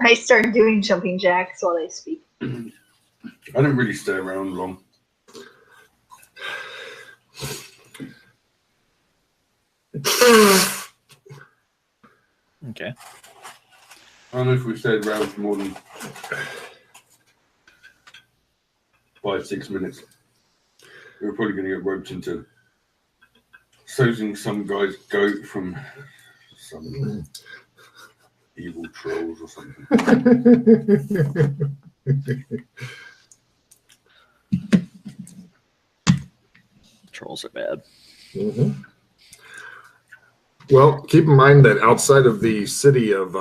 I start doing jumping jacks while I speak. I didn't really stay around long. Okay. I don't know if we stayed around for more than 5-6 minutes. We were probably going to get roped into sousing some guy's goat from some evil trolls or something. Trolls are bad. Mm-hmm. Well, keep in mind that outside of the city of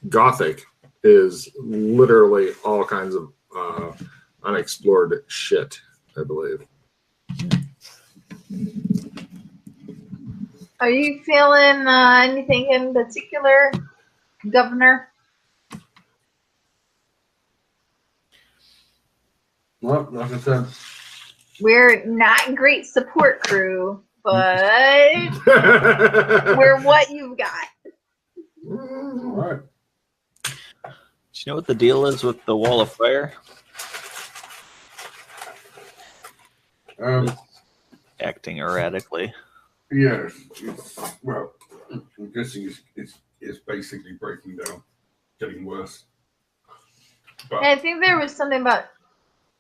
Gothic is literally all kinds of unexplored shit, I believe. Are you feeling anything in particular, Governor? Well, like I said, We're not great support crew, but we're what you've got. all right. Do you know what the deal is with the wall of fire? Acting erratically. Yeah, well, I'm guessing it's basically breaking down, getting worse. But I think there was something about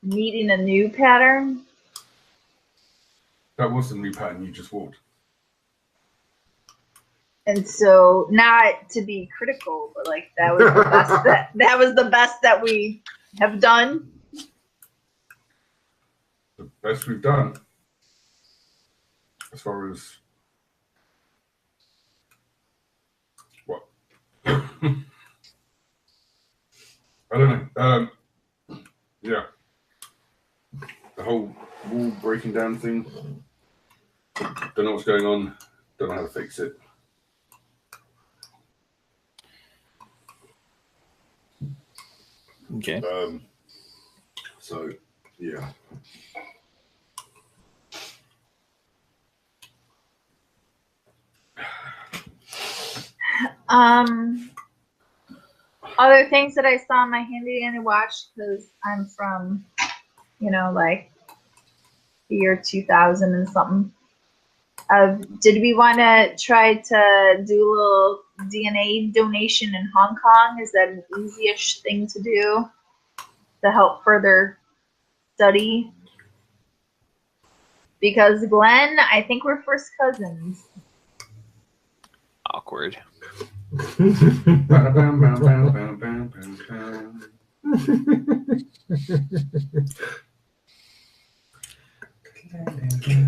needing a new pattern. that was the new pattern you just walked. And so, not to be critical, but like that was the best that was the best that we have done. The best we've done, as far as what? I don't know. Yeah, the whole wall breaking down thing. Don't know what's going on. Don't know how to fix it. Okay. So, yeah. Other things that I saw in my handy dandy watch, because I'm from, like the year 2000 and something. Did we want to try to do a little DNA donation in Hong Kong? Is that an easy-ish thing to do to help further study? Because Glenn, I think we're first cousins. Awkward.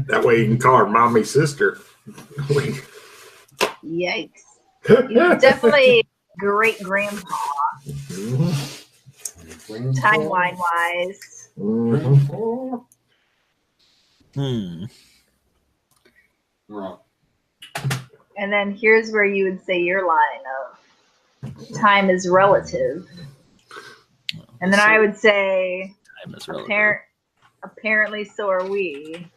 That way you can call her mommy sister. Yikes. He's definitely great grandpa, timeline wise. Right. And then here's where you would say your line of time is relative. And then I would say Time is relative. Apparently so are we.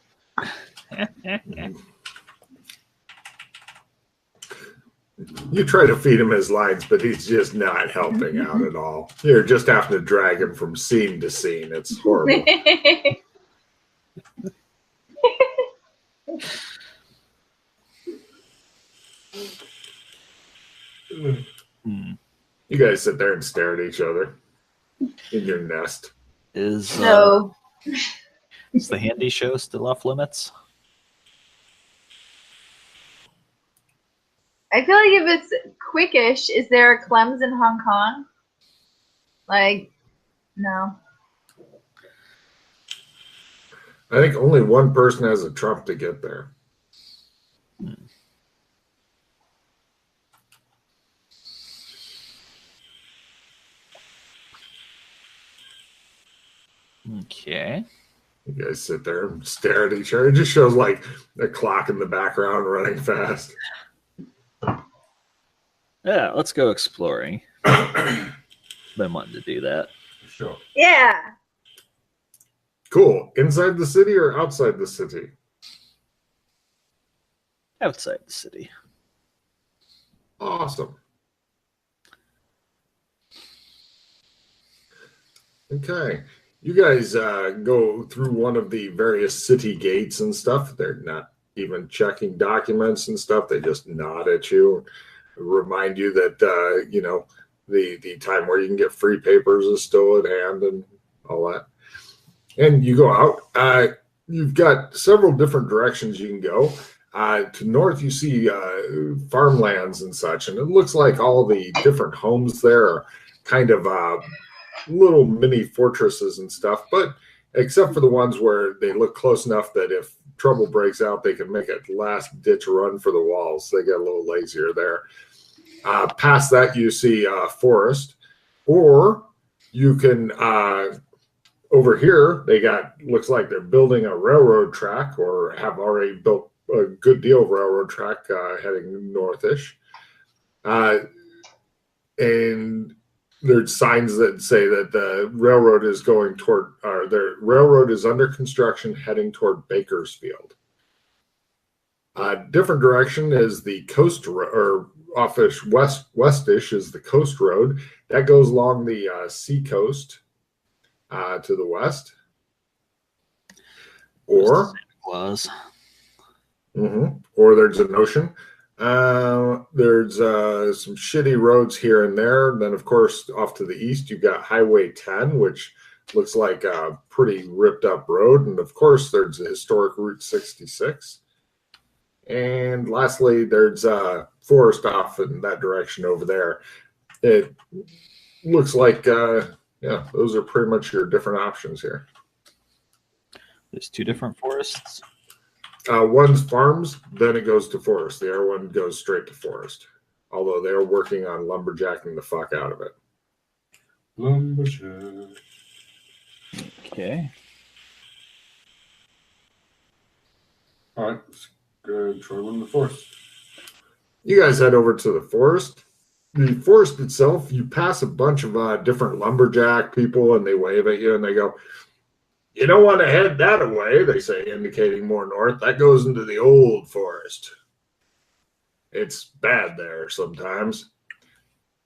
You try to feed him his lines, but he's just not helping out at all. You're just having to drag him from scene to scene. It's horrible. You guys sit there and stare at each other in your nest. Is So is the handy show still off limits? I feel like if it's quickish, is there a Clems in Hong Kong? Like, no. I think only one person has a trump to get there. Okay. You guys sit there and stare at each other. It just shows like a clock in the background running fast. Yeah, let's go exploring. Been wanting to do that. Sure. Yeah. Cool. Inside the city or outside the city? Outside the city. Awesome. Okay. You guys go through one of the various city gates and stuff. They're not even checking documents and stuff. They just nod at you, remind you that the time where you can get free papers is still at hand and all that. And you go out. You've got several different directions you can go. To north, you see farmlands and such, and it looks like all the different homes there are kind of little mini fortresses and stuff, but except for the ones where they look close enough that if trouble breaks out, they can make a last ditch run for the walls. They get a little lazier there. Past that, you see forest, or you can over here. Looks like they're building a railroad track, or have already built a good deal of railroad track heading northish, and there's signs that say that the railroad is going toward, or the railroad is under construction heading toward Bakersfield. Different direction is the coast, or offish westish is the coast road that goes along the sea coast to the west. Or Was. Or there's an ocean. There's some shitty roads here and there. And then, of course, off to the east, you've got Highway 10, which looks like a pretty ripped up road. And, of course, there's the historic Route 66. And lastly, there's forest off in that direction over there. It looks like, those are pretty much your different options here. There's two different forests. One's farms, then it goes to forest. The other one goes straight to forest. Although they're working on lumberjacking the fuck out of it. Lumberjack. Okay. All right, let's go try one in the forest. You guys head over to the forest. The forest itself, you pass a bunch of different lumberjack people, and they wave at you, and they go, "You don't want to head that away," they say, indicating more north. "That goes into the old forest. It's bad there sometimes."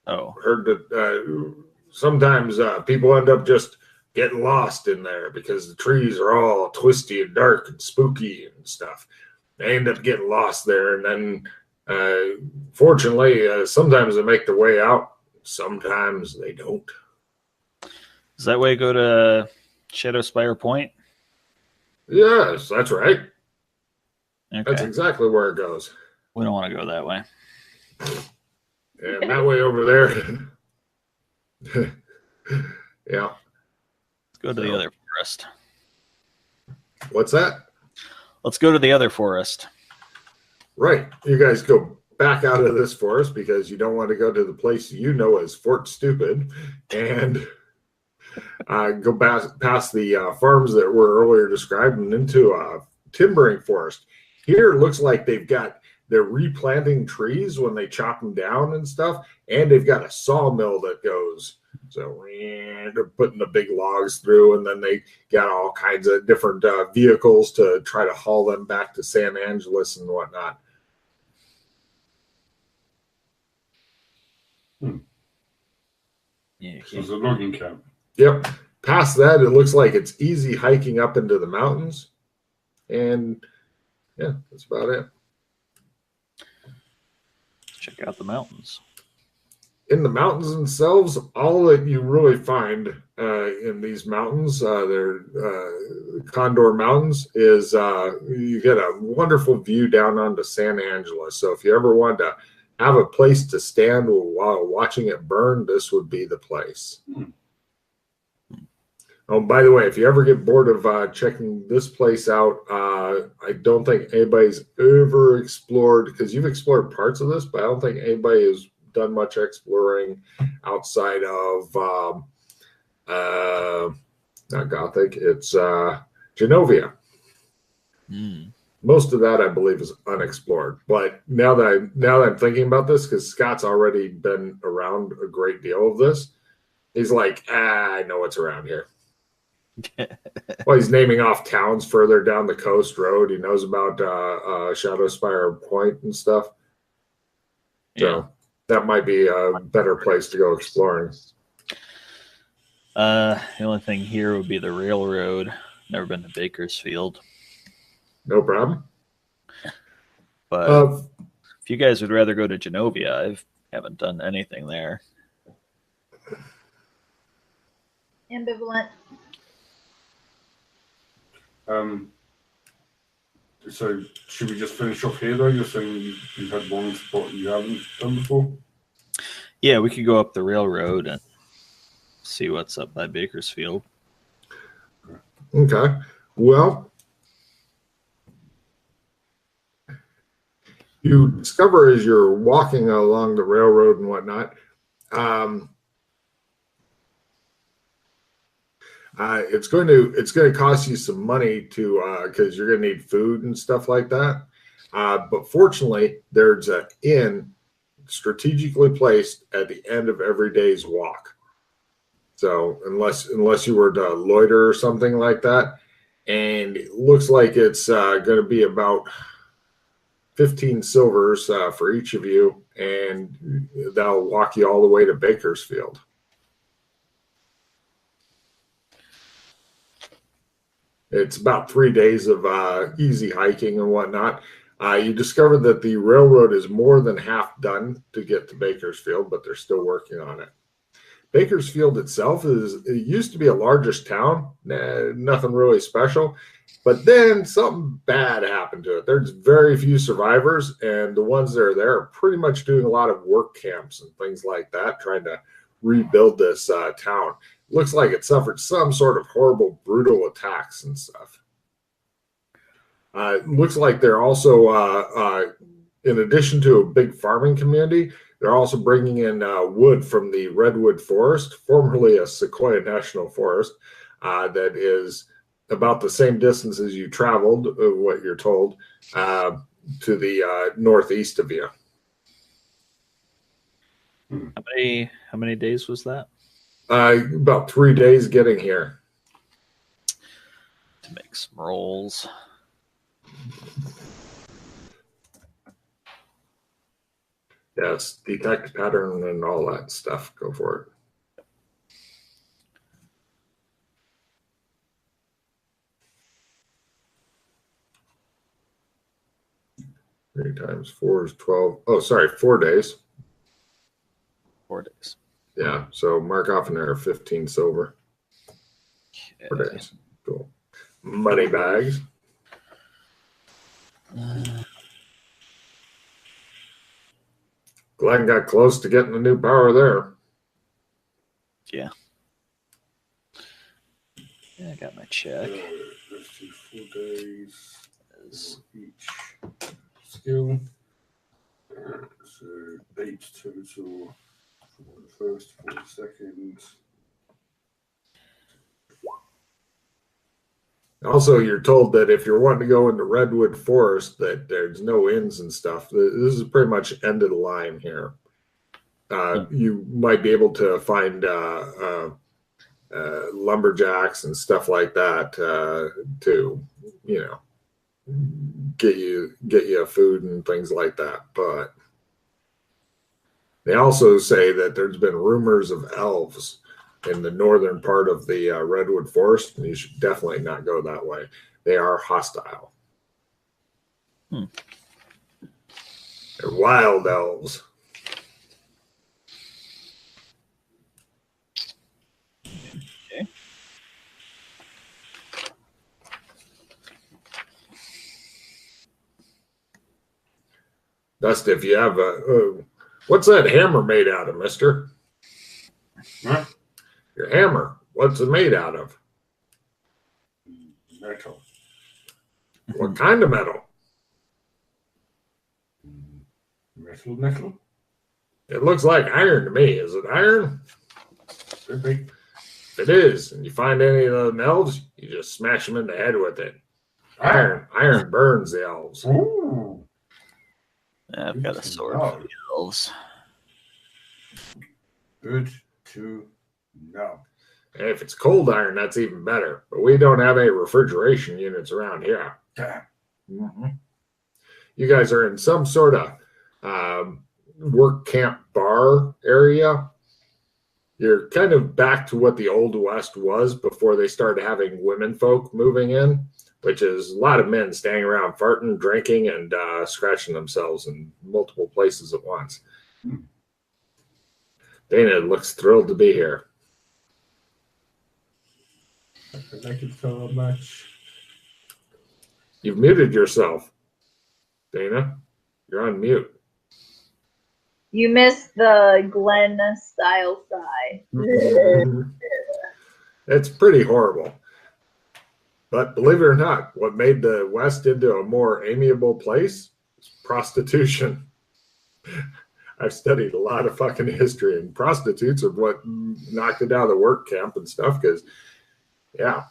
Oh. Heard that sometimes people end up just getting lost in there because the trees are all twisty and dark and spooky and stuff. They end up getting lost there, and then fortunately, sometimes they make their way out. Sometimes they don't. Does that way go to Shadow Spire Point? Yes, that's right. Okay. That's exactly where it goes. We don't want to go that way. And that way over there. Yeah. Let's go to the other forest. What's that? Let's go to the other forest. Right. You guys go back out of this forest because you don't want to go to the place you know as Fort Stupid, and go past the farms that were earlier described and into a timbering forest. Here it looks like they're replanting trees when they chop them down and stuff, and they've got a sawmill that goes. So they're putting the big logs through, and then they got all kinds of different vehicles to try to haul them back to San Angeles and whatnot. Yeah, This is a logging camp. Yep. Past that, it looks like it's easy hiking up into the mountains. And yeah, that's about it. check out the mountains. In the mountains themselves, all that you really find in these mountains, they're Condor Mountains, is you get a wonderful view down onto San Angelo. So if you ever want to have a place to stand while watching it burn, this would be the place. Oh, by the way, if you ever get bored of checking this place out, I don't think anybody's ever explored, because you've explored parts of this, but I don't think anybody has done much exploring outside of not Gothic, it's Genovia. Most of that I believe is unexplored. But now that I'm thinking about this, because Scott's already been around a great deal of this, he's like, I know what's around here. Well, he's naming off towns further down the coast road. He knows about Shadow Spire Point and stuff. So that might be a better place to go exploring. The only thing here would be the railroad. Never been to Bakersfield, No problem. but if you guys would rather go to Genovia, I haven't done anything there. Ambivalent. So should we just finish off here though? You're saying you've had one spot you haven't done before? Yeah, we could go up the railroad and see what's up by Bakersfield. Okay. Well, you discover as you're walking along the railroad and whatnot, it's going to cost you some money to because you're going to need food and stuff like that. But fortunately, there's an inn strategically placed at the end of every day's walk. So unless you were to loiter or something like that, and it looks like it's going to be about 15 silvers for each of you, and that'll walk you all the way to Bakersfield. It's about 3 days of easy hiking and whatnot. You discover that the railroad is more than half done to get to Bakersfield, but they're still working on it. Bakersfield itself it used to be a largish town, nothing really special, but then something bad happened to it. There's very few survivors, and the ones that are there are pretty much doing a lot of work camps and things like that, trying to rebuild this town. Looks like it suffered some sort of horrible, brutal attacks and stuff. Looks like they're also, in addition to a big farming community, they're also bringing in wood from the redwood forest, formerly a Sequoia National Forest, that is about the same distance as you traveled, what you're told, to the northeast of you. How many days was that? About 3 days getting here. To make some rolls. Yes, detect pattern and all that stuff. Go for it. 3 times 4 is 12. Oh, sorry, 4 days. 4 days. Yeah, so mark off in there 15 silver. Okay. 4 days. Cool. Money bags. Glenn got close to getting a new power there. Yeah. Yeah, I got my check. Let's do 4 days as each skill. So 8 total for the first, for the second. Also, you're told that if you're wanting to go into Redwood Forest, that there's no inns and stuff. This is pretty much end of the line here. You might be able to find lumberjacks and stuff like that to, get you food and things like that. But they also say that there's been rumors of elves in the northern part of the redwood forest, and you should definitely not go that way. They are hostile. They're wild elves. Okay. Dust, if you have what's that hammer made out of, mister? Huh? Your hammer, what's it made out of? Metal. What kind of metal? Metal? It looks like iron to me. Is it iron? Could be. If it is, and you find any of the elves, you just smash them in the head with it. Iron burns the elves. Ooh. I've got a sword for the elves. Good to know. And if it's cold iron, that's even better. But we don't have any refrigeration units around here. Mm-hmm. You guys are in some sort of work camp bar area. You're kind of back to what the Old West was before they started having women folk moving in, which is a lot of men standing around farting, drinking, and scratching themselves in multiple places at once. Dana looks thrilled to be here. I like it so much. You've muted yourself, Dana. You're on mute. You missed the Glenn style sigh. It's pretty horrible. But believe it or not, what made the West into a more amiable place is prostitution. I've studied a lot of fucking history, and prostitutes are what knocked it out of the work camp and stuff because, yeah.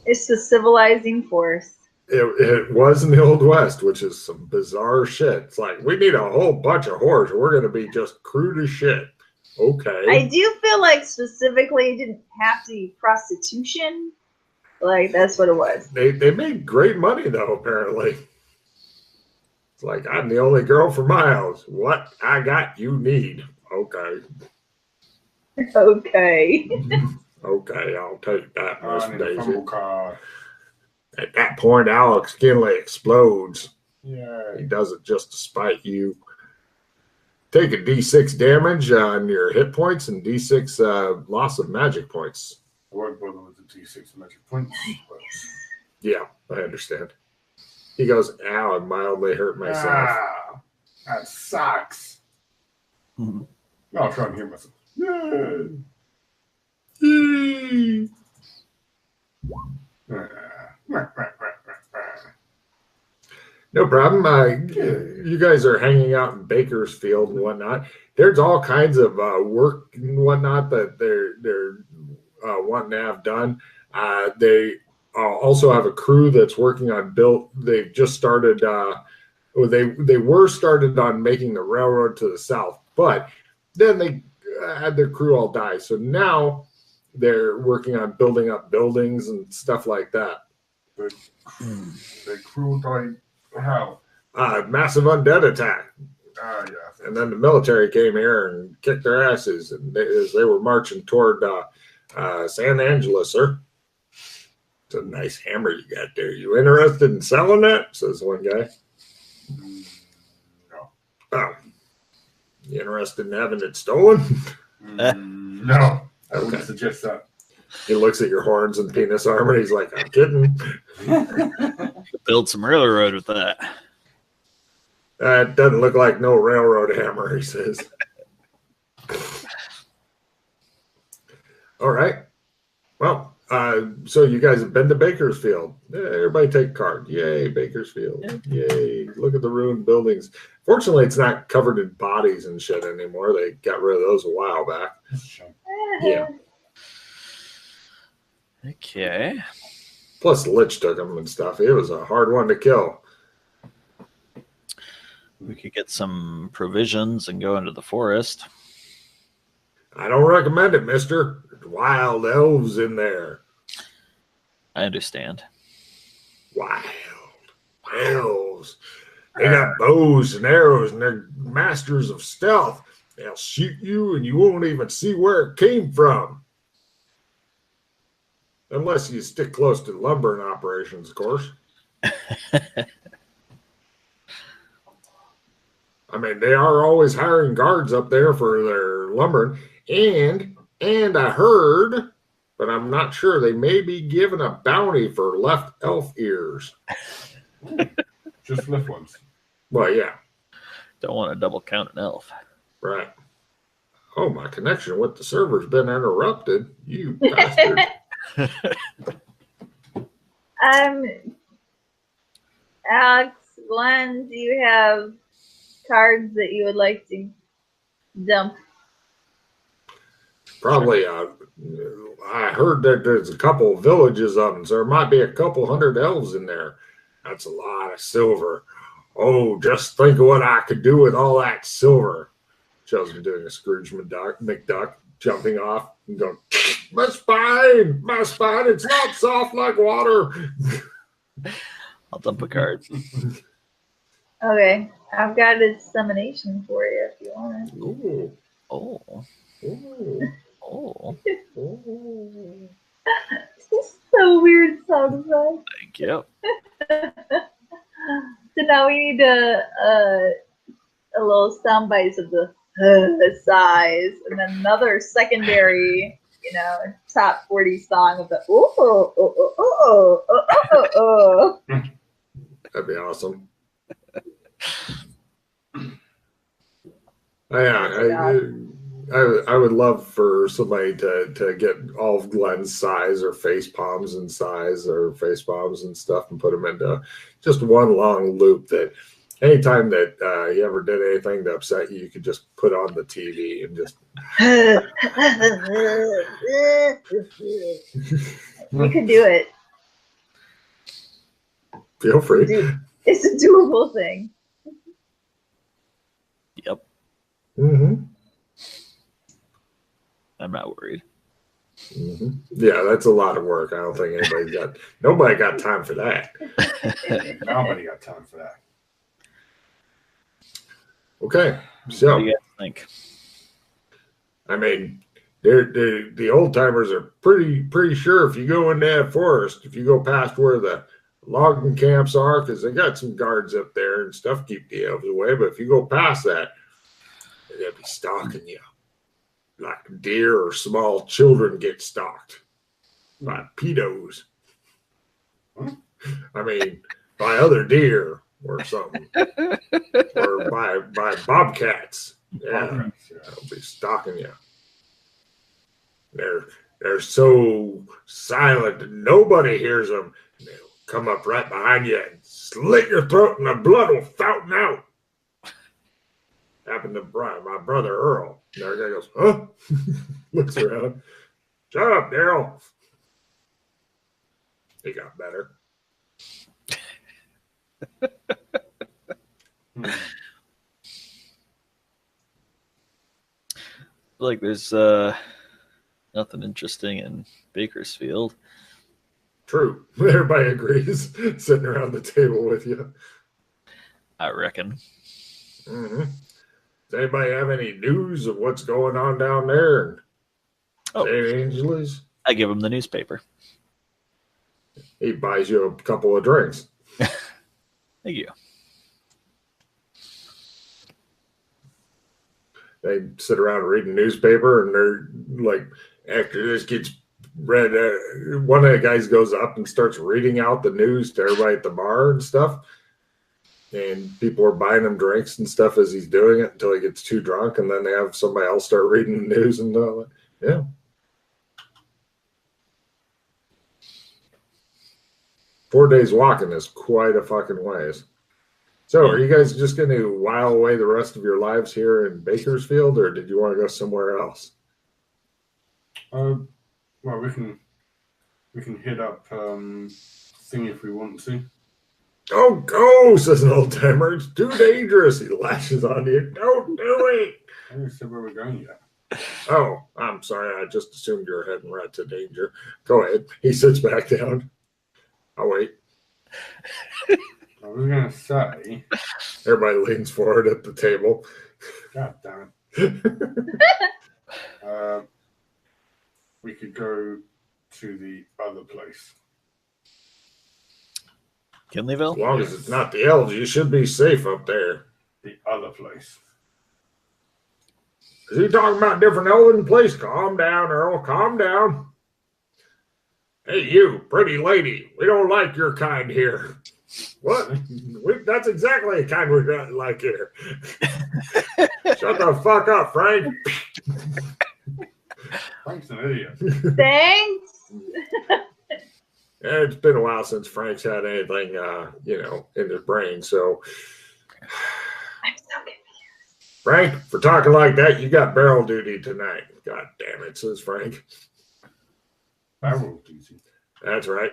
It's the civilizing force. It was in the Old West, which is some bizarre shit. It's like, we need a whole bunch of whores. We're going to be just crude as shit. Okay. I do feel like specifically it didn't have to be prostitution. Like, that's what it was. They made great money, though, apparently. It's like, I'm the only girl for miles. What I got, you need. Okay. Okay. Okay, I'll take that, Miss I need a Daisy. fumble car. At that point, Alex Kinley explodes. Yeah. He does it just to spite you. Take a D6 damage on your hit points and D6 loss of magic points. I won't bother with the T6 magic points. But... Yeah, I understand. He goes, ow, I mildly hurt myself. Ah, that sucks. Mhm. I'll try and hear myself. Yay. Yay. No problem. You guys are hanging out in Bakersfield and whatnot. There's all kinds of work and whatnot that they're wanting to have done. They also have a crew that's working on They've just started. They were started on making the railroad to the south, but then they had their crew all die. So now they're working on building up buildings and stuff like that. The crew died. How? Massive undead attack. Ah, yeah. And then the military came here and kicked their asses, and as they were marching toward San Angelo, sir. It's a nice hammer you got there. You interested in selling that? Says one guy. No. Oh. You interested in having it stolen? No. I wouldn't Okay. suggest that. He looks at your horns and penis armor. He's like, I'm kidding. Build some railroad with that. It doesn't look like no railroad hammer, he says. All right. Well, so you guys have been to Bakersfield. Everybody take a card. Yay, Bakersfield. Yay. Look at the ruined buildings. Fortunately, it's not covered in bodies and shit anymore. They got rid of those a while back. Yeah. Okay. Plus, Lich took them and stuff. It was a hard one to kill. We could get some provisions and go into the forest. I don't recommend it, mister. There's wild elves in there. I understand. Wild elves. They got bows and arrows, and they're masters of stealth. They'll shoot you, and you won't even see where it came from. Unless you stick close to lumbering operations, of course. I mean, they are always hiring guards up there for their lumbering. And I heard, but I'm not sure, they may be given a bounty for left elf ears. Just left ones. Well, yeah, Don't want to double count an elf. right. Oh, my connection with the server's been interrupted. You bastard. Alex, Glenn, do you have cards that you would like to dump? Probably, I heard that there's a couple of villages of them, so there might be a couple hundred elves in there. That's a lot of silver. Oh, just think of what I could do with all that silver. Shows me doing a Scrooge McDuck, jumping off and going, my spine, it's not soft like water. I'll dump a card. Okay, I've got a dissemination for you if you want it. Ooh, Oh. ooh. Oh, This is so weird sound effect. thank you. So now we need a little sound bites of the size, and then another secondary, top 40 song of the oh. That'd be awesome. I would love for somebody to get all of Glenn's size or face palms and size or face palms and stuff and put them into just one long loop that anytime that you ever did anything to upset you, you could just put on the TV and just. You could do it. Feel free. It's a doable thing. Yep. Mm-hmm. I'm not worried. Mm-hmm. Yeah, that's a lot of work. I don't think nobody got time for that. Nobody got time for that. Okay, What so do you guys think? I mean, the old timers are pretty sure if you go in that forest, if you go past where the logging camps are, because they got some guards up there and stuff keep the elves away. But if you go past that, they'll be stalking you like deer or small children get stalked by pedos. I mean, by other deer or something, or by bobcats. Yeah, they'll be stalking you. They're so silent that nobody hears them. They'll come up right behind you and slit your throat, and the blood will fountain out. Happened to my brother Earl. And the guy goes, huh? Looks around. Shut up, Daryl. He got better. Like there's nothing interesting in Bakersfield. True. Everybody agrees. Sitting around the table with you. I reckon. Mm-hmm. Does anybody have any news of what's going on down there in St. Angeles? I give him the newspaper. He buys you a couple of drinks. Thank you. They sit around reading newspaper, and they're like, after this gets read, one of the guys goes up and starts reading out the news to everybody at the bar and stuff. And people are buying him drinks and stuff as he's doing it until he gets too drunk, and then they have somebody else start reading the news and all that. Yeah. Four days walking is quite a fucking ways. So are you guys just going to while away the rest of your lives here in Bakersfield, or did you want to go somewhere else? Well, we can hit up thing if we want to. Don't go, says an old timer. It's too dangerous. He lashes on you. Don't do it. I didn't say where we're going yet. Oh, I'm sorry. I just assumed you were heading right to danger. Go ahead. He sits back down. I'll wait. I was going to say... Everybody leans forward at the table. God damn it. We could go to the other place. Kinleyville? As long as it's not the elves, you should be safe up there. The other place. Is he talking about different elven place? Calm down, Earl. Calm down. Hey, you, pretty lady. We don't like your kind here. What? That's exactly the kind we got like here. Shut the fuck up, Frank. Frank's an idiot. Thanks. It's been a while since Frank's had anything, in his brain. So, I'm so confused. Frank, for talking like that, you got barrel duty tonight. God damn it, says Frank. Barrel duty. That's right.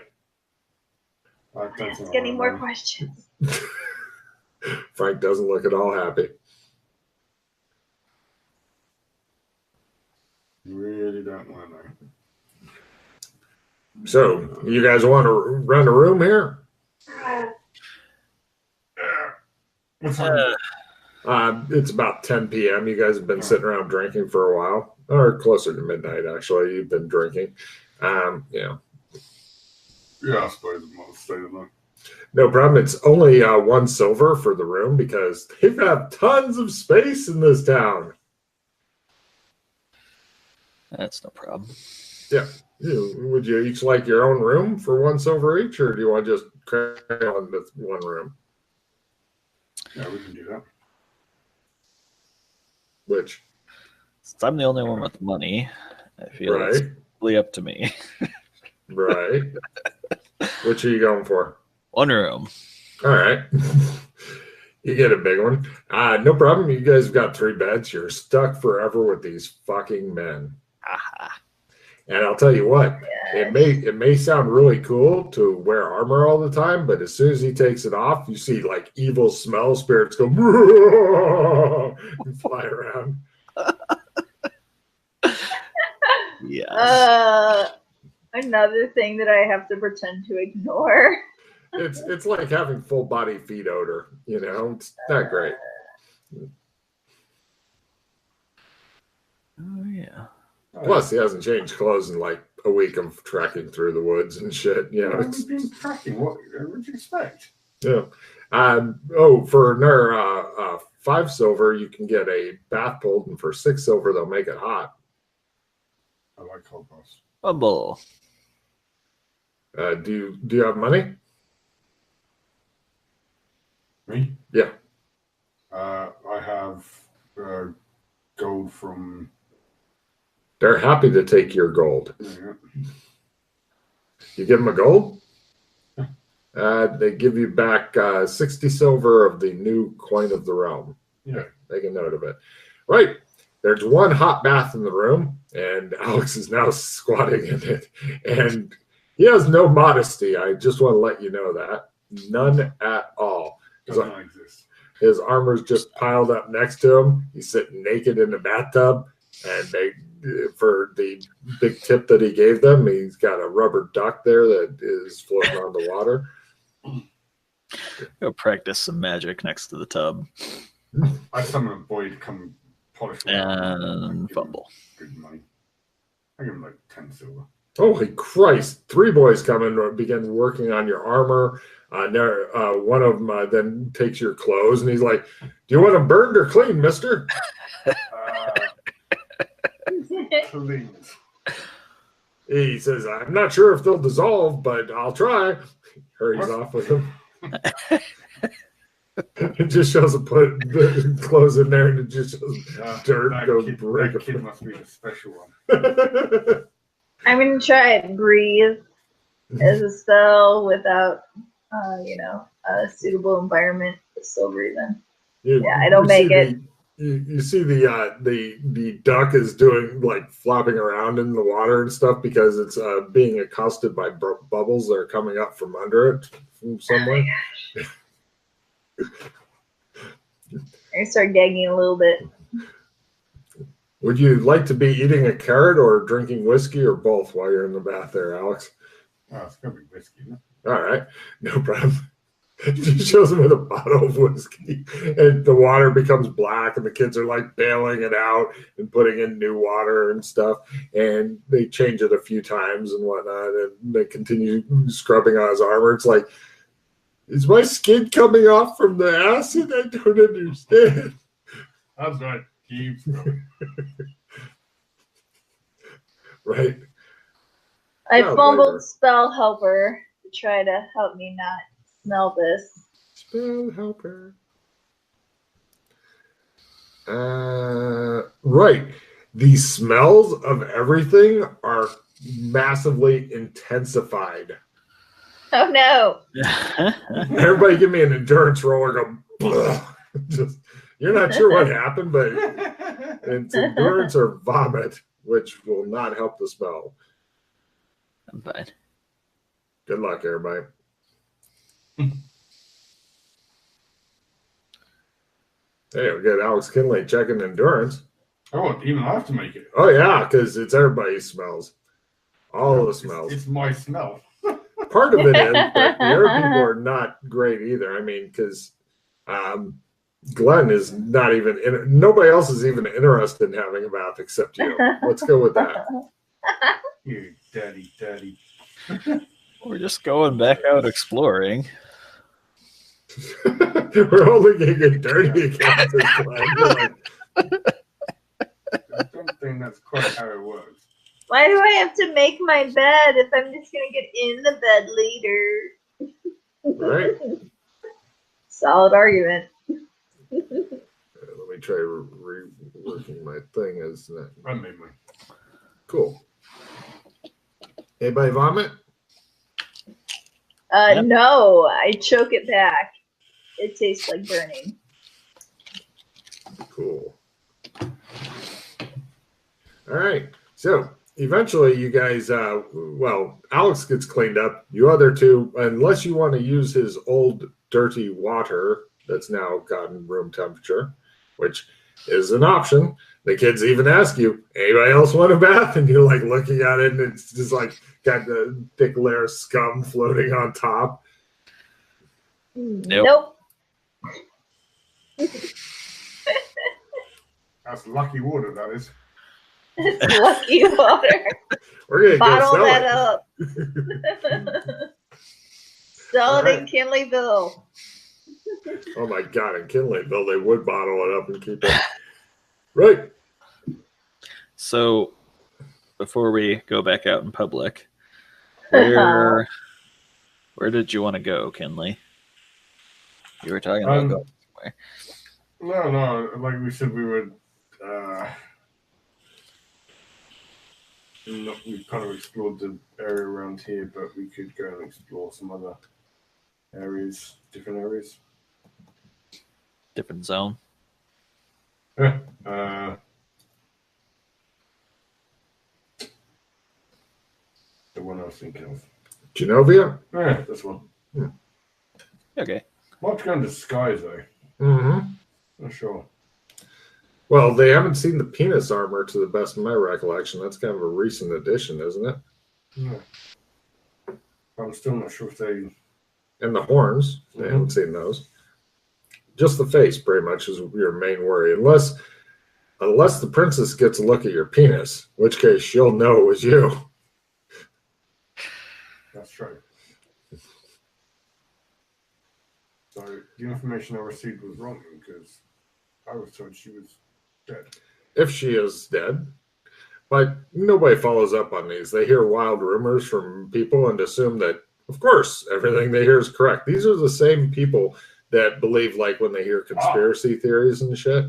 Ask any more questions. Frank doesn't look at all happy. You really don't want to know. So, you guys want to run a room here? What time is it? It's about 10 p.m. You guys have been sitting around drinking for a while, or closer to midnight, actually. You've been drinking. Yeah, I suppose I might stay the night. No problem. It's only 1 silver for the room because they have tons of space in this town. That's no problem. Yeah. Would you each like your own room for 1 silver each, or do you want to just crack on with 1 room? Yeah, we can do that. Which? Since I'm the only one with money, I feel Right. it's really up to me. Right. Which are you going for? 1 room. All right. You get a big one. No problem. You guys have got 3 beds. You're stuck forever with these fucking men. Aha. And I'll tell you what, it may sound really cool to wear armor all the time, but as soon as he takes it off, you see like evil smell spirits go and fly around. Yes. Another thing that I have to pretend to ignore. It's like having full body feet odor, you know? It's not great. Oh yeah. Plus, he hasn't changed clothes in like a week of trekking through the woods and shit. You know, We've been tracking. What would you expect? yeah. For another 5 silver, you can get a bath pulled, and for 6 silver, they'll make it hot. I like cold baths. Bumble. Do you have money? Me? Yeah. I have gold from. They're happy to take your gold. Yeah. You give them a gold? They give you back 60 silver of the new coin of the realm. Yeah. Make a note of it. Right. There's 1 hot bath in the room, and Alex is now squatting in it. And he has no modesty. I just want to let you know that. None at all. Doesn't exist. His armor's just piled up next to him. He's sitting naked in the bathtub, and for the big tip that he gave them, he's got a rubber duck there that is floating on the water. Go practice some magic next to the tub. I summon a boy to come polish it And fumble. Good money. I give him like 10 silver. Holy Christ. 3 boys come in and begin working on your armor. One of them then takes your clothes, and he's like, do you want them burned or clean, mister? Please. He says, I'm not sure if they'll dissolve, but I'll try. Hurries off with them. It just shows him put the clothes in there, and it just shows dirt go break. That kid must be a special one. I'm going to try breathe as a spell without, a suitable environment to still breathe in. I don't make it. You see the duck is doing like flopping around in the water and stuff because it's being accosted by bubbles that are coming up from under it from somewhere. I start gagging a little bit. Would you like to be eating a carrot or drinking whiskey or both while you're in the bath there, Alex? Oh, it's gonna be whiskey, isn't it? All right, no problem. She shows him with a bottle of whiskey, and the water becomes black, and the kids are like bailing it out and putting in new water and stuff. And they change it a few times and whatnot, and they continue scrubbing on his armor. It's like, is my skin coming off from the acid? I don't understand. That's right. Keep scrubbing. Right. I fumbled spell helper to try to help me not smell this. Spell helper. Right. The smells of everything are massively intensified. Oh no. Everybody give me an endurance roll or go, just, you're not sure what happened, but it's endurance or vomit, which will not help the smell. I'm fine. Good luck, everybody. Hey, we got Alex Kinley checking endurance. Oh, even I have to make it. Oh, yeah, because it's everybody's smells. All of the smells. It's my smell. Part of it is, but the other people are not great either. I mean, because Glenn is not even, nobody else is even interested in having a bath except you. Let's go with that. You daddy. We're just going back out exploring. We're only going to get dirty again. Says Glenn. You're like, I don't think that's quite how it works. Why do I have to make my bed if I'm just gonna get in the bed later? right? Solid argument. Let me try reworking my thing. Is that I made mine. cool? Anybody vomit? Yep. No, I choke it back. It tastes like burning. Cool. All right. So eventually you guys, well, Alex gets cleaned up. You other two, unless you want to use his old dirty water that's now gotten room temperature, which is an option. The kids even ask you, anybody else want a bath? And you're like looking at it and it's just like got the thick layer of scum floating on top. Nope. That's lucky water, that is. It's lucky water. We're going to Bottle go sell that it. up. Sell it in Alright. Kinleyville. Oh my God, in Kinleyville, they would bottle it up and keep it. Right. So, before we go back out in public, where did you want to go, Kinley? You were talking about going somewhere. No, like we said, we would. We've kind of explored the area around here, but we could go and explore some other areas, different areas. Different zone. The one I was thinking of. Genovia? Yeah, this one. Okay. Might go into Skies though. Mm-hmm. Not sure. Well, they haven't seen the penis armor to the best of my recollection. That's kind of a recent addition, isn't it? Yeah. I'm still not sure if they. And the horns. They haven't seen those. Just the face, pretty much, is your main worry. Unless the princess gets a look at your penis, in which case she'll know it was you. That's true. So the information I received was wrong because I was told she was dead. If she is dead. But nobody follows up on these. They hear wild rumors from people and assume that, of course, everything they hear is correct. These are the same people that believe, like, when they hear conspiracy theories and shit.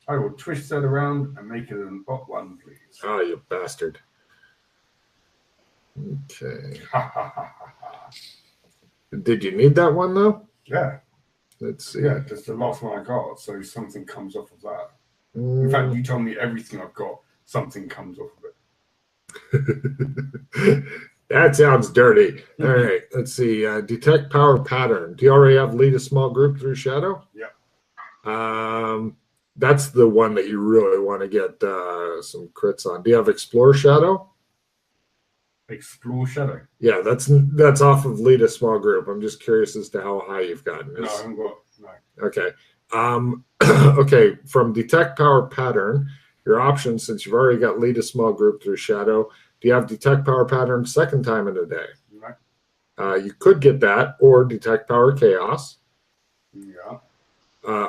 I will twist that around and make it an odd one, please. Oh, you bastard. Okay. Did you need that one, though? Yeah. Let's see. Yeah, that's the last one I got, so something comes off of that. In fact, you told me everything I've got, something comes off of it. That sounds dirty. All right, let's see. Detect power pattern. Do you already have lead a small group through shadow? Yeah. That's the one that you really want to get some crits on. Do you have explore shadow? Explore shadow? Yeah, that's off of lead a small group. I'm just curious as to how high you've gotten. No, I haven't got. No. Okay. Okay, from detect power pattern, your options, since you've already got lead a small group through shadow, do you have detect power pattern second time in a day? No. You could get that, or detect power chaos, Yeah.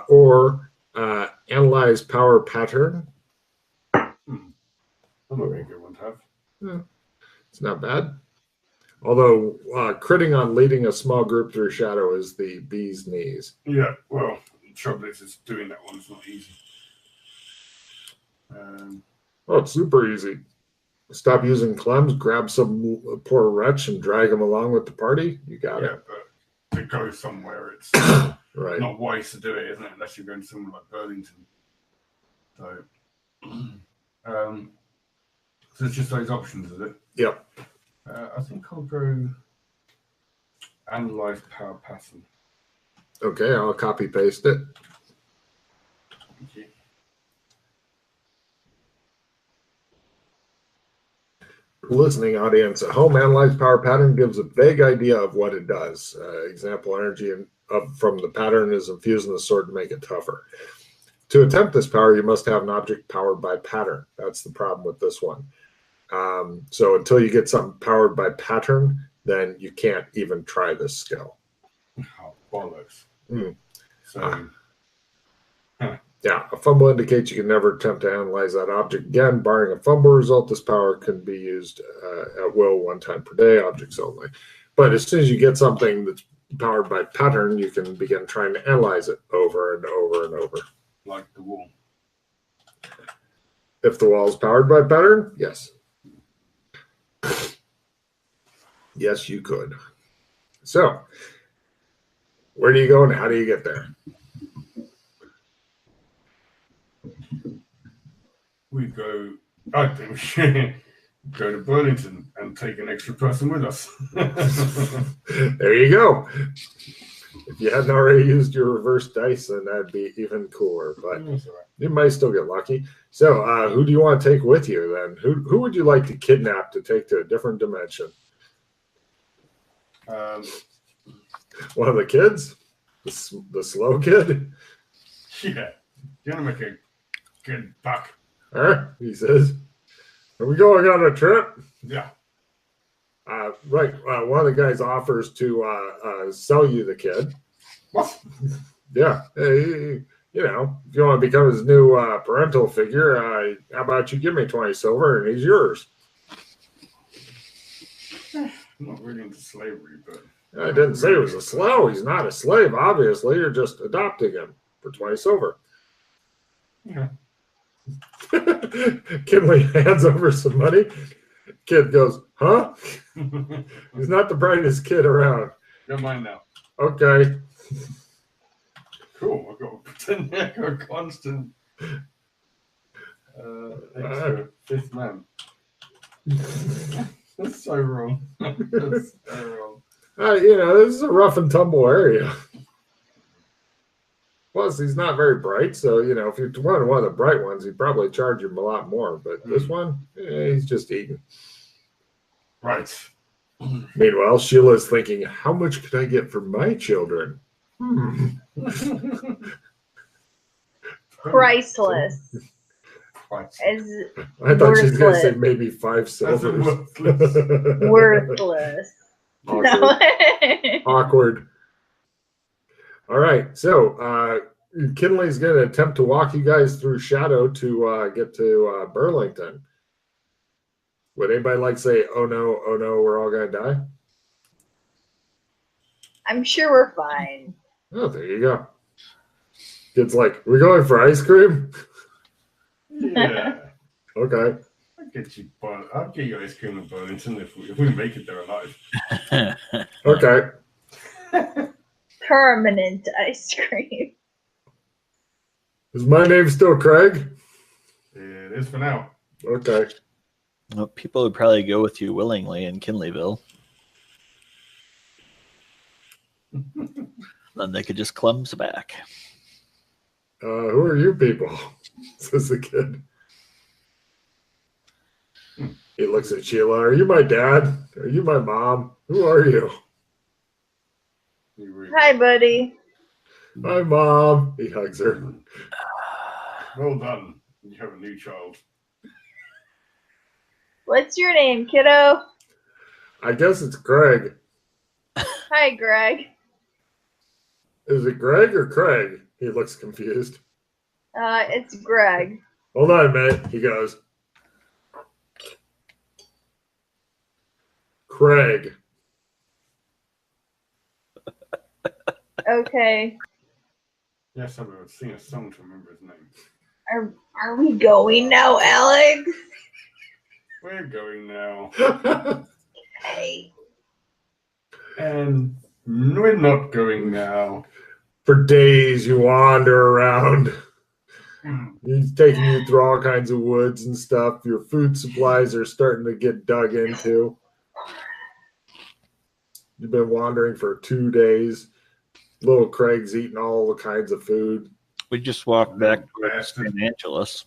or analyze power pattern. That might be a good one to have. Yeah, it's not bad. Although critting on leading a small group through shadow is the bee's knees. Yeah, well, the trouble is doing that one's not easy. Oh, it's super easy. Stop using clems, grab some poor wretch and drag him along with the party. You got it. But to go somewhere, it's Right. not wise to do it, isn't it? Unless you're going somewhere like Burlington. So, so it's just those options, is it? Yep. I think I'll go analyze power pattern. Okay, I'll copy paste it. Thank you. Listening audience at home, analyze power pattern gives a vague idea of what it does. Example, energy and from the pattern is infused in the sword to make it tougher. To attempt this power, you must have an object powered by pattern. That's the problem with this one. So until you get something powered by pattern, then you can't even try this skill. Oh, bollocks. Mm. So, Yeah, a fumble indicates you can never attempt to analyze that object again. Barring a fumble result, this power can be used at will 1 time per day, objects only. But as soon as you get something that's powered by pattern, you can begin trying to analyze it over and over and over. like the wall. If the wall is powered by pattern, yes. Yes, you could. So, where do you go and how do you get there? We go, I think we should go to Burlington and take an extra person with us. There you go. If you hadn't already used your reverse dice, then that'd be even cooler. But That's all right. you might still get lucky. So, who do you want to take with you then? Who would you like to kidnap to take to a different dimension? One of the kids? The slow kid? Yeah. You're going to make a good buck. He says. Are we going on a trip? Yeah. Right. One of the guys offers to sell you the kid. What? Yeah. Hey, you know, if you want to become his new parental figure, how about you give me 20 silver and he's yours? I'm not really into slavery, but... I didn't say he was a slave. He's not a slave, obviously. You're just adopting him for 20 silver. Yeah. Kinley hands over some money. Kid goes, huh? He's not the brightest kid around. Don't mind now. Okay. Cool. I've got a pretend echo constant. Extra fifth man. That's so wrong. That's so wrong. You know, this is a rough and tumble area. Plus, he's not very bright, so, you know, if you wanted one of the bright ones, he'd probably charge him a lot more. But this one, he's just eating. Right. Meanwhile, Sheila's thinking, how much could I get for my children? Priceless. Right. As I thought she was going to say worthless. maybe 5 silvers. Worthless. Awkward. No. Awkward. All right. So, Kinley's going to attempt to walk you guys through Shadow to get to Burlington. Would anybody like to say, oh no, we're all going to die? I'm sure we're fine. Oh, there you go. Kid's like, we're going for ice cream? Yeah. Okay. I'll get you ice cream in Burlington if we make it there alive. Okay. Permanent ice cream. Is my name still Craig? It is for now. Okay. Well, people would probably go with you willingly in Kinleyville. Then they could just clumsy back. Who are you people? Says the kid. He looks at Sheila. Are you my dad? Are you my mom? Who are you? Hi, buddy. My mom. He hugs her. Well done. You have a new child. What's your name, kiddo? I guess it's Greg. Hi, Greg. Is it Greg or Craig? He looks confused. It's Greg. Hold on a minute. He goes, Craig. Okay. Yes, I would sing a song to remember his name. Are we going now, Alex? We're going now. Hey. And we're not going now. For days you wander around. He's taking you through all kinds of woods and stuff. Your food supplies are starting to get dug into. You've been wandering for 2 days. Little Craig's eating all the kinds of food. We just walked back to Bastard. Los Angeles.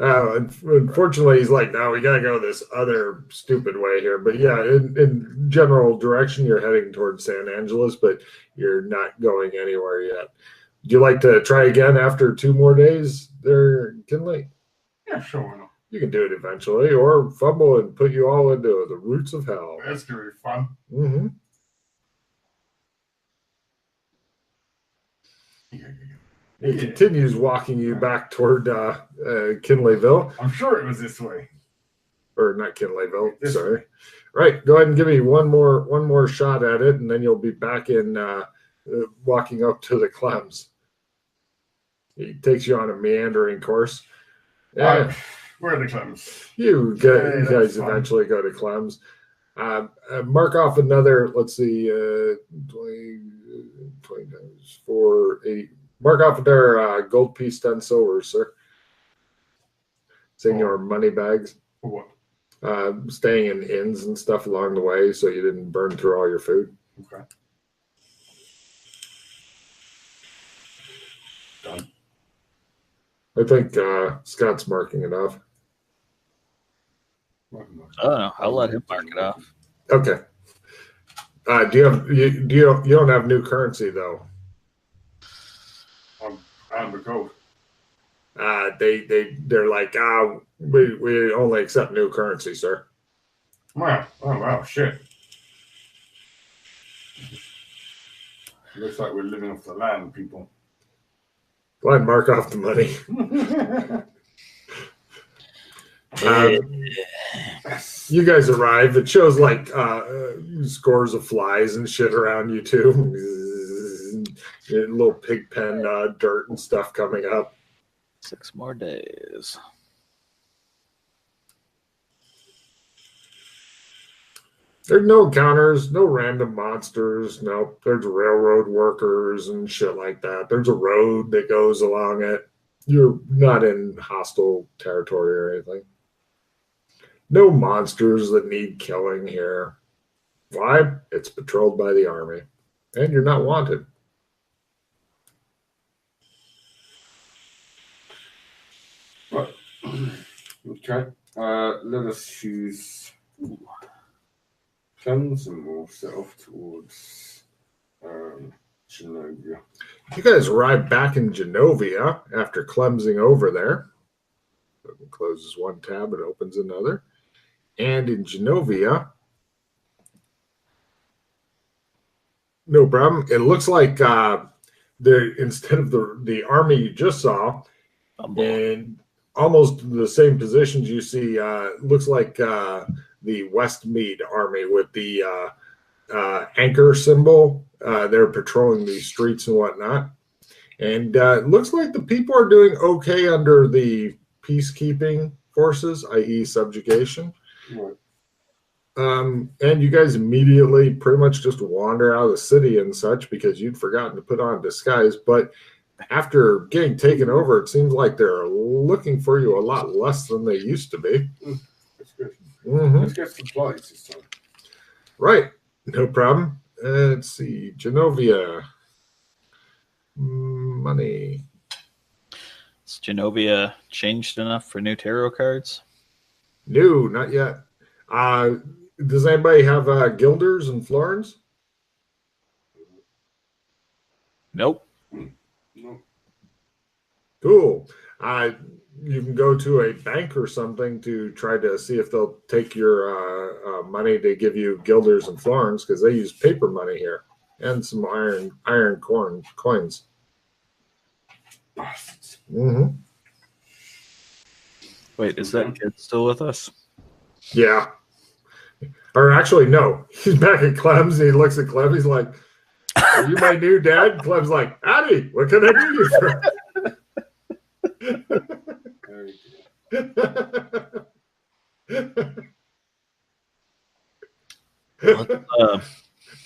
Unfortunately, he's like, no, we gotta go this other stupid way here. But yeah, in general direction, you're heading towards San Angeles, but you're not going anywhere yet. Would you like to try again after 2 more days there, Kinley? Yeah, sure. Why not? You can do it eventually, or fumble and put you all into the roots of hell. That's gonna be fun. Mm-hmm. He continues walking you back toward Kinleyville. I'm sure it was this way. Or not Kinleyville, This sorry. way. Right, go ahead and give me one more shot at it, and then you'll be back in walking up to the Clems. He takes you on a meandering course. Yeah, Where are the Clems? you guys eventually go to Clems. Mark off another, let's see, 20 times 4, 80. Mark off another gold piece, 10 silver, sir. Senor money bags. For what? Staying in inns and stuff along the way so you didn't burn through all your food. Okay. Done. I think Scott's marking it off. I don't know. I'll let him mark it off. Okay. You don't have new currency though. I'm the gold. They're like, we only accept new currency, sir. Wow. Oh wow, shit. Looks like we're living off the land, people. Go ahead and mark off the money. You guys arrive. It shows like scores of flies and shit around you too. Little pig pen dirt and stuff coming up. 6 more days. There's no encounters, no random monsters. No, there's railroad workers and shit like that. There's a road that goes along it. You're not in hostile territory or anything. No monsters that need killing here. Why? It's patrolled by the army. And you're not wanted. Right. Okay. Let us choose Clems and we'll set off towards Genovia. You guys arrive back in Genovia after clemsing over there. It closes one tab, it opens another. And in Genovia, no problem. It looks like instead of the army you just saw, and almost the same positions you see, looks like the Westmead army with the anchor symbol. They're patrolling these streets and whatnot. And it looks like the people are doing okay under the peacekeeping forces, i.e. subjugation. Right. And you guys immediately pretty much just wander out of the city and such because you'd forgotten to put on disguise. But after getting taken over, it seems like they're looking for you a lot less than they used to be. That's good. Mm-hmm. Let's get supplies this time. Right. No problem. Let's see. Genovia. Money. Is Genovia changed enough for new tarot cards? No, not yet. Does anybody have guilders and florins? Nope. No. Cool. You can go to a bank or something to try to see if they'll take your money to give you guilders and florins because they use paper money here and some iron coins. Mm-hmm. Wait, is that kid still with us? Yeah. Or actually, no. He's back at Clem's and he looks at Clem. He's like, "Are you my new dad?" Clem's like, "Howdy, what can I do you for?"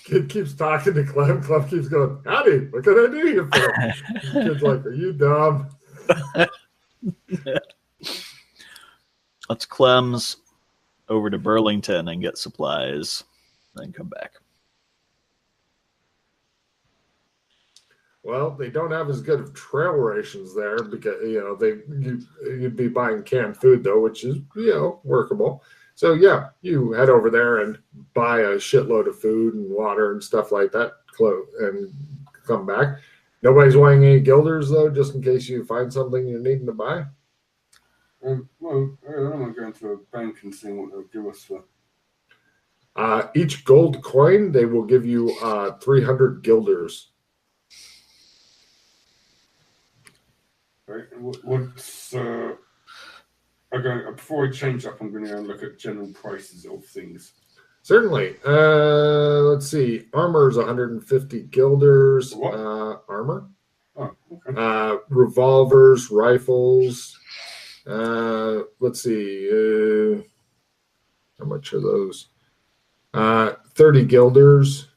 Kid keeps talking to Clem. Clem keeps going, "Howdy, what can I do you for?" Kid's like, "Are you dumb?" Let's Clems over to Burlington and get supplies, then come back. Well, they don't have as good of trail rations there because you'd be buying canned food though, which is workable. So yeah, you head over there and buy a shitload of food and water and stuff like that, and come back. Nobody's wanting any guilders though, just in case you find something you're needing to buy. I'm going to a bank and seeing what they'll give us for. Each gold coin, they will give you 300 guilders. Right. What's before I change up, I'm going to go and look at general prices of things. Certainly. Let's see. Armor is 150 guilders. What? Armor. Oh, okay. Revolvers, rifles. Let's see. How much are those? 30 guilders.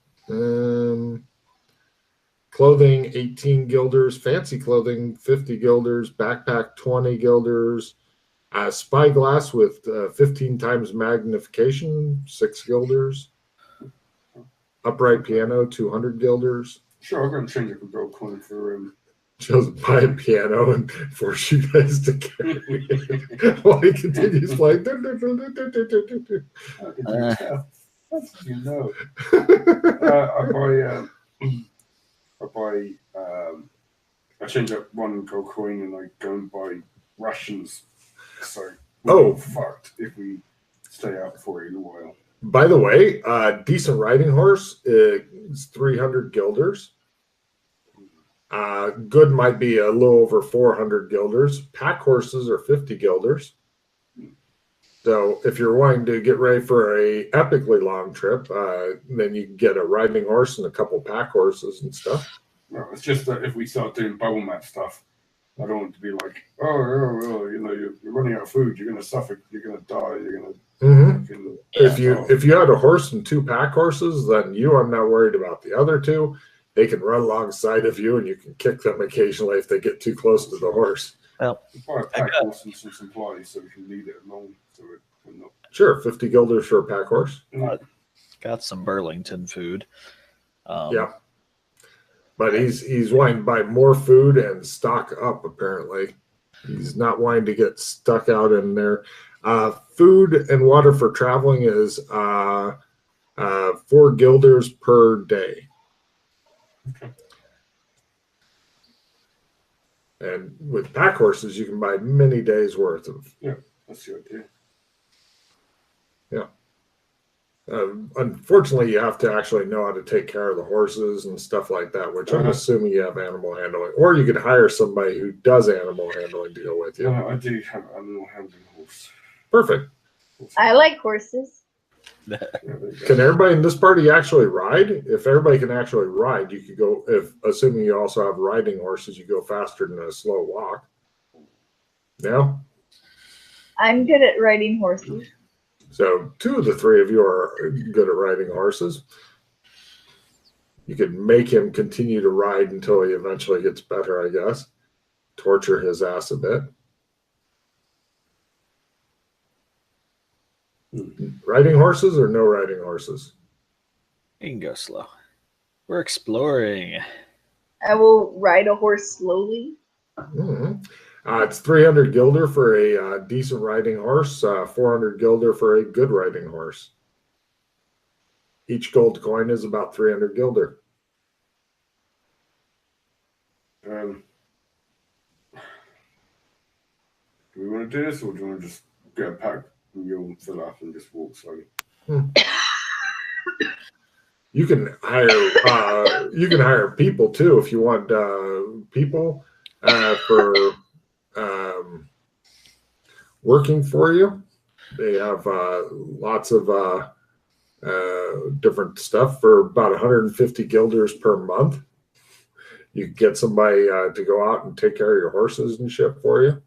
Clothing, 18 guilders. Fancy clothing, 50 guilders. Backpack, 20 guilders. Spyglass with 15 times magnification, 6 guilders. Upright piano, 200 guilders. Sure, I'll go and change up a gold coin for Just buy a piano and force you guys to carry it while he continues playing. How did you tell? That's what you know. I change up one gold coin and I go and buy rations. So we're fucked if we stay out for a while. By the way, decent riding horse is 300 guilders. Good might be a little over 400 guilders. Pack horses are 50 guilders. So if you're wanting to get ready for a epically long trip, then you can get a riding horse and a couple pack horses and stuff. No, it's just that if we start doing bubble map stuff, I don't want to be like, you're running out of food, you're going to suffer, you're going to die, you're going to. Mm-hmm. If you had a horse and 2 pack horses, then I'm not worried about the other 2. They can run alongside of you, and you can kick them occasionally if they get too close to the horse. Well, buy a pack horse and some supplies so we can lead it along. Sure, 50 guilders for a pack horse. Got some Burlington food. Yeah. But he's wanting to buy more food and stock up, apparently. He's not wanting to get stuck out in there. Food and water for traveling is 4 guilders per day. Okay. And with pack horses, you can buy many days' worth of. Yeah, that's the idea. Yeah. Unfortunately, you have to actually know how to take care of the horses and stuff like that, which I'm assuming you have animal handling. Or you could hire somebody who does animal handling to go with you. I do have animal handling horse. Perfect. I like horses. Can everybody in this party actually ride? If everybody can actually ride, you could go, assuming you also have riding horses, you go faster than a slow walk. Yeah? I'm good at riding horses. So 2 of the 3 of you are good at riding horses. You could make him continue to ride until he eventually gets better, I guess. Torture his ass a bit. Riding horses or no riding horses? You can go slow. We're exploring. I will ride a horse slowly. Mm-hmm. It's 300 guilder for a decent riding horse, 400 guilder for a good riding horse. Each gold coin is about 300 guilder. Do we want to do this, or do you want to just get a pack and you'll fill up and just walk slowly? You can hire people too if you want people for working for you. They have lots of different stuff for about 150 guilders per month. You can get somebody to go out and take care of your horses and shit for you.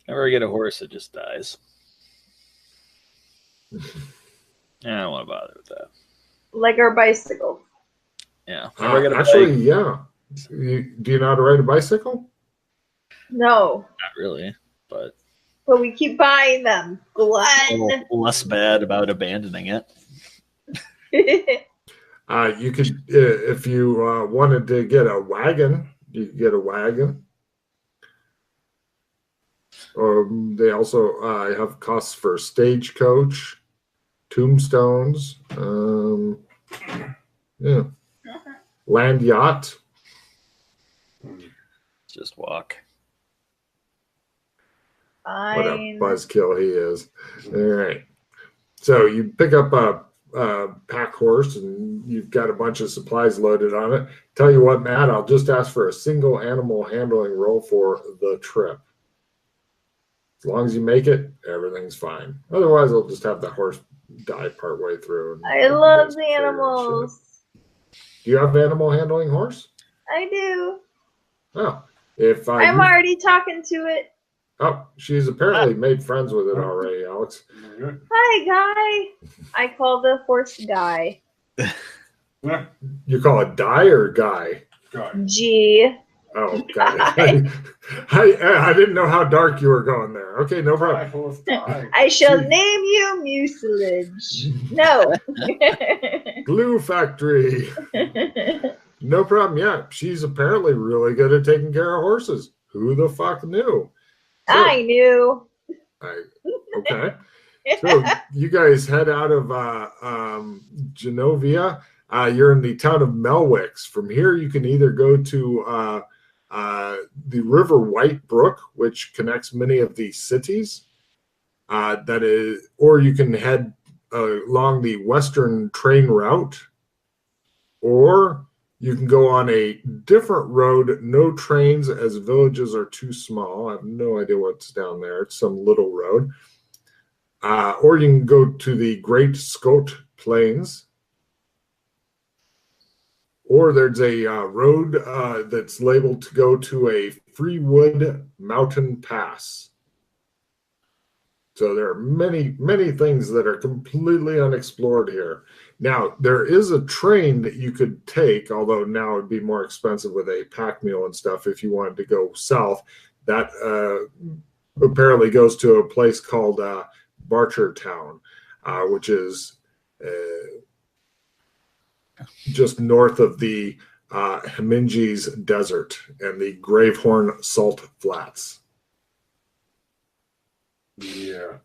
Never get a horse that just dies. I don't want to bother with that. Like our bicycle. Yeah. Actually, yeah. Do you know how to ride a bicycle? No. Not really, but we keep buying them. a little less bad about abandoning it. You could, if you wanted to get a wagon, you could get a wagon. They also have costs for stagecoach, tombstones, yeah, land yacht. Just walk. What a Fine. buzzkill he is. All right. So you pick up a pack horse and you've got a bunch of supplies loaded on it. Tell you what, Matt, I'll just ask for a single animal handling roll for the trip. As long as you make it, everything's fine. Otherwise, I'll just have the horse die partway through. I love the animals. Do you have animal handling horse? I do. Oh, if I'm already talking to it. Oh, she's apparently made friends with it already, Alex. Hi, Guy. I call the horse Guy. You call it Die or Guy? G. Oh, got it. I didn't know how dark you were going there. Okay, no problem. I shall name you Mucilage. No. Glue Factory. No problem. Yeah, she's apparently really good at taking care of horses. Who the fuck knew? So, I knew. Okay. So you guys head out of Genovia. You're in the town of Melwicks. From here, you can either go to the River White Brook, which connects many of the cities. Or you can head along the Western train route, or you can go on a different road, no trains, as villages are too small. I have no idea what's down there. It's some little road. Or you can go to the Great Cthulhu Plains. Or there's a road that's labeled to go to a Freewood Mountain Pass. So there are many, many things that are completely unexplored here. Now, there is a train that you could take, although now it would be more expensive with a pack mule and stuff if you wanted to go south. That apparently goes to a place called Barter Town, which is just north of the Heminges Desert and the Gravehorn Salt Flats. Yeah.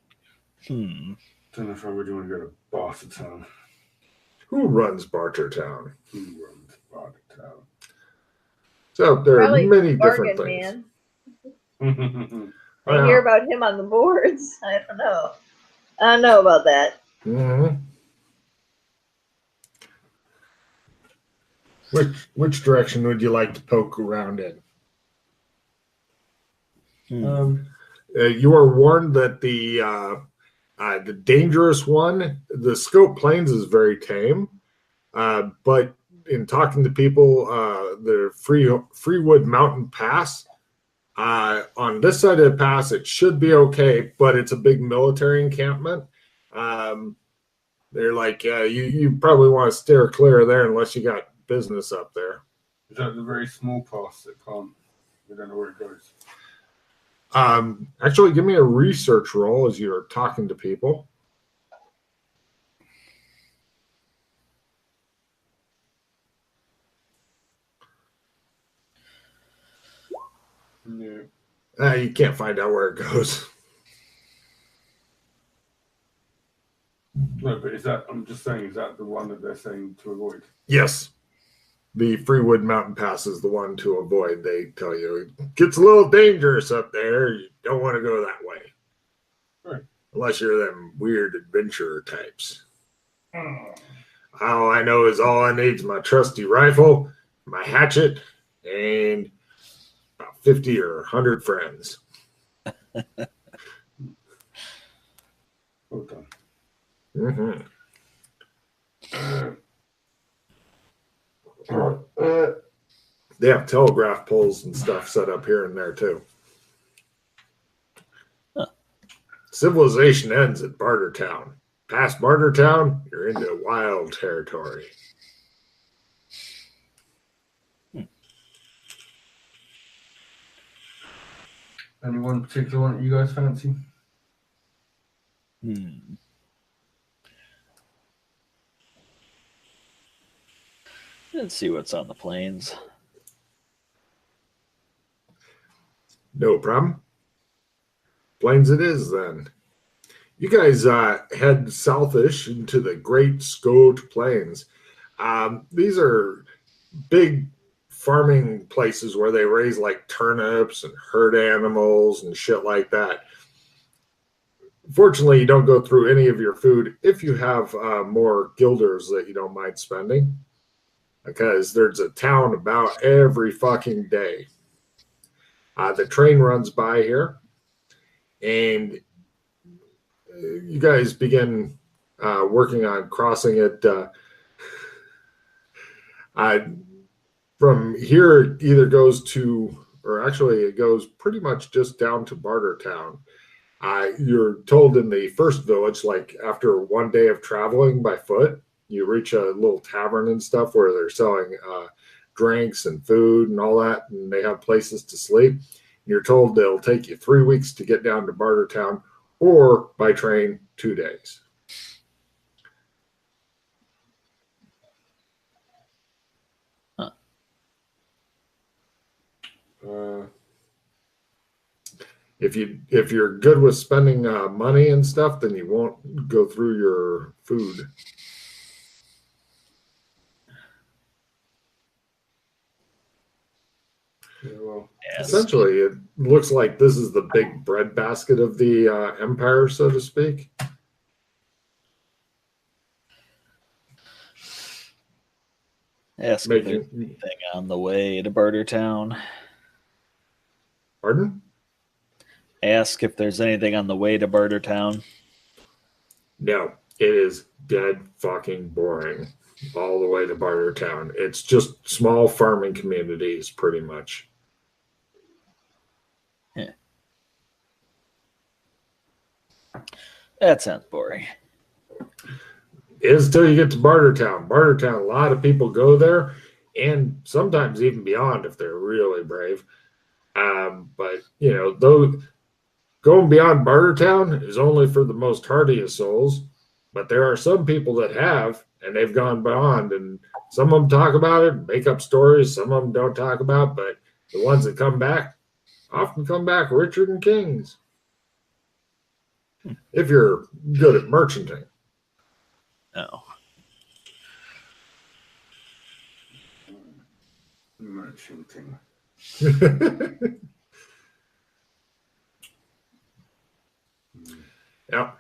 Don't know if I really want to go to Barter Town. Who runs Barter Town? Who runs Barter Town? So there Probably are many Bargain different things. Man. I hear about him on the boards. I don't know. I don't know about that. Mm-hmm. Which direction would you like to poke around in? You are warned that the dangerous one, the Scope Plains, is very tame. But in talking to people, the Freewood Mountain Pass, on this side of the pass, it should be okay, but it's a big military encampment. They're like, you probably want to steer clear of there unless you got business up there. Is that the very small pass that can't? We don't know where it goes. Actually, give me a research roll as you're talking to people. No. You can't find out where it goes. No, but is that? I'm just saying, is that the one that they're saying to avoid? Yes. The Freewood Mountain Pass is the one to avoid. They tell you it gets a little dangerous up there. You don't want to go that way. Right. Unless you're them weird adventurer types. All I know is all I need is my trusty rifle, my hatchet, and about 50 or 100 friends. Well done. Mm-hmm. They have telegraph poles and stuff set up here and there too. Huh. Civilization ends at Barter Town. Past Barter Town, you're into wild territory. Any one particular one that you guys fancy? Let's see what's on the plains. No problem. Plains it is then. You guys head southish into the Great Cthulhu Plains. These are big farming places where they raise like turnips and herd animals and shit like that. Fortunately, you don't go through any of your food if you have more guilders that you don't mind spending, because there's a town about every fucking day. The train runs by here, and you guys begin working on crossing it. From here, it either goes to, or actually, it goes pretty much just down to Barter Town. You're told in the first village, like after one day of traveling by foot, you reach a little tavern and stuff where they're selling drinks and food and all that, and they have places to sleep. You're told it'll take you 3 weeks to get down to Barter Town, or by train 2 days. If you're good with spending money and stuff, then you won't go through your food. Yeah, well, Yes. Essentially, it looks like this is the big breadbasket of the empire, so to speak. Ask if there's anything on the way to Barter Town. Pardon? Ask if there's anything on the way to Barter Town. No, it is dead fucking boring all the way to Barter Town. It's just small farming communities, pretty much. Yeah. That sounds boring. It is until you get to Barter Town. Barter Town, a lot of people go there, and sometimes even beyond if they're really brave. But, you know, though going beyond Barter Town is only for the most hardy of souls. But there are some people that have, and they've gone beyond, and some of them talk about it, make up stories. Some of them don't talk about, but the ones that come back often come back richer than kings. If you're good at merchanting. No. merchanting. Yeah.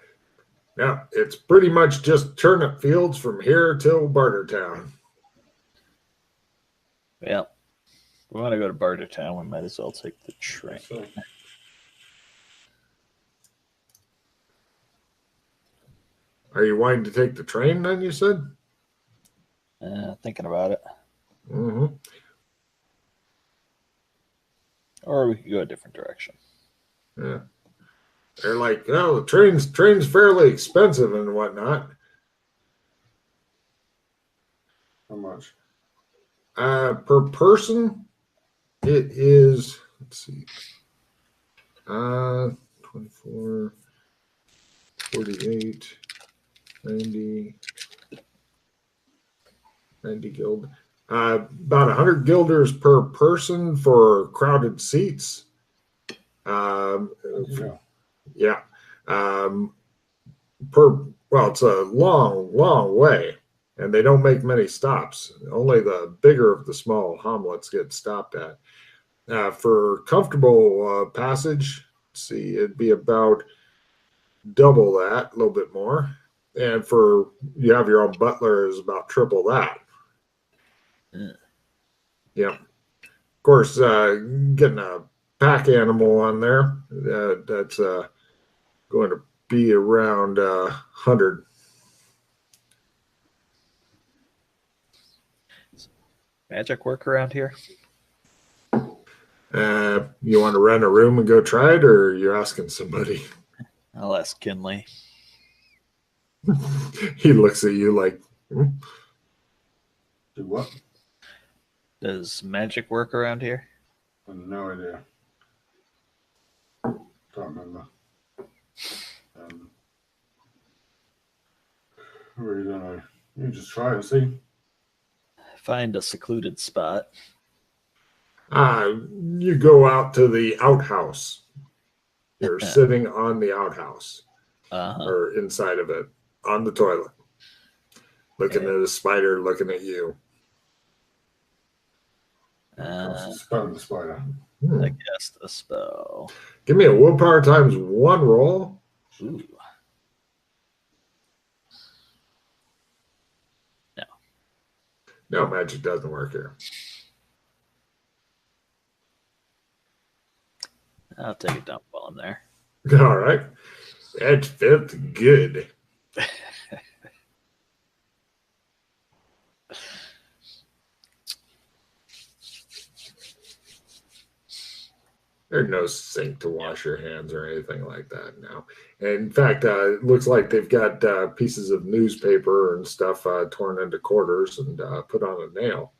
Yeah, it's pretty much just turnip fields from here till Barter Town. Well, we want to go to Barter Town. We might as well take the train. So, Are you wanting to take the train then, you said? Thinking about it. Mm-hmm. Or we could go a different direction. Yeah. They're like, oh, the train's fairly expensive and whatnot. how much? Per person, it is, let's see, 24, 48, 90 guild. About 100 guilders per person for crowded seats. Yeah. Yeah. Well, it's a long way, and they don't make many stops. Only the bigger of the small hamlets get stopped at. For comfortable passage, let's see, it'd be about double that, a little bit more. And for you have your own butler is about triple that. Yeah. Of course, getting a pack animal on there, that's going to be around 100. Magic work around here? You want to rent a room and go try it, or are you asking somebody? I'll ask Kinley. He looks at you like, Do what? Does magic work around here? I have no idea. Can't remember. Really don't know. You just try and see. find a secluded spot. You go out to the outhouse. You're sitting on the outhouse or inside of it on the toilet, looking at a spider, looking at you. Spell the spider. I cast a spell. Give me a willpower times 1 roll. Ooh. No. No, magic doesn't work here. I'll take a dump while I'm there. All right. That felt good. There's no sink to wash your hands or anything like that now. And in fact, it looks like they've got pieces of newspaper and stuff torn into quarters and put on a nail.